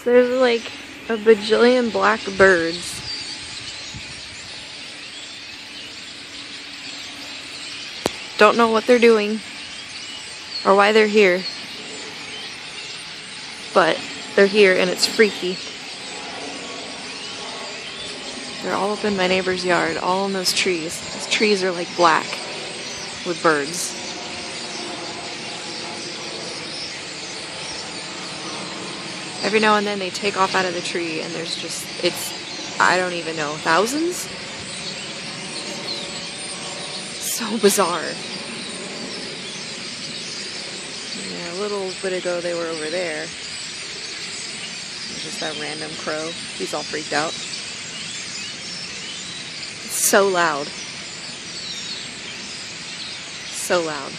There's like a bajillion black birds. Don't know what they're doing or why they're here, but they're here and it's freaky. They're all up in my neighbor's yard, all in those trees. Those trees are like black with birds. Every now and then they take off out of the tree and there's just, I don't even know, thousands? So bizarre. Yeah, a little bit ago they were over there. There's just that random crow. He's all freaked out. It's so loud. So loud.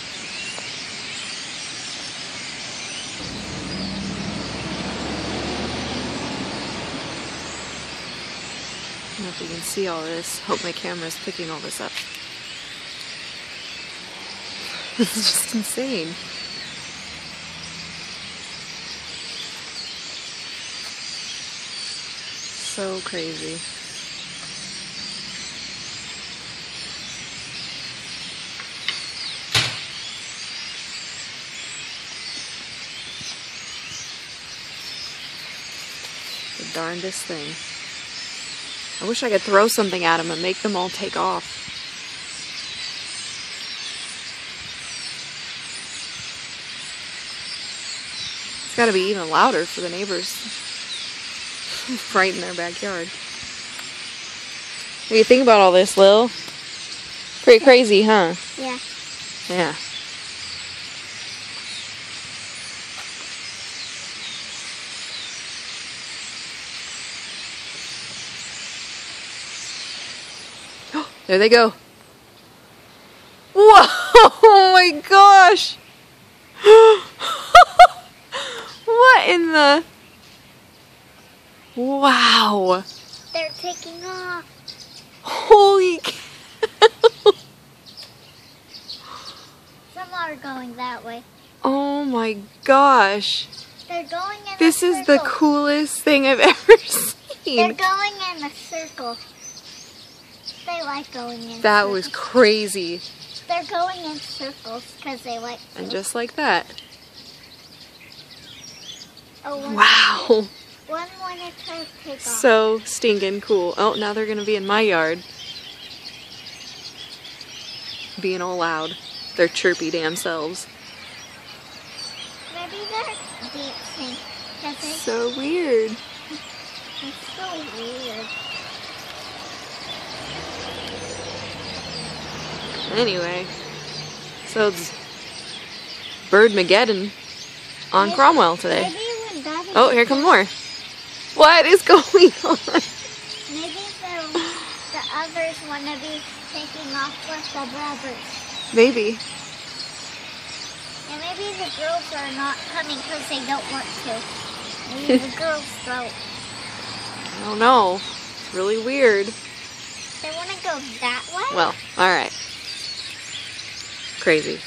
I don't know if you can see all this. Hope my camera's picking all this up. This is just insane. So crazy. The darndest thing. I wish I could throw something at them and make them all take off. It's gotta be even louder for the neighbors right in their backyard. What do you think about all this, Lil? Pretty crazy, huh? Yeah. Yeah. There they go. Whoa! Oh my gosh! What in the... Wow! They're taking off. Holy cow! Some are going that way. Oh my gosh! They're going in This a is circle. the coolest thing I've ever seen. They're going in a circle. They like going in That circles. was crazy. They're going in circles because they like to. And just like that. Oh, Wow! One wanted to take off. So stinking cool. Oh, now they're gonna be in my yard. Being all loud. Their chirpy damn selves. Maybe they're dancing. So weird. It's so weird. Anyway, so it's Birdmageddon on Cromwell today. Maybe when Daddy Oh, here come more. What is going on? Maybe the others want to be taking off with the brothers. Maybe. And maybe the girls are not coming because they don't want to. Maybe the girls don't. I don't know. It's really weird. They want to go that way? Well, alright. Crazy.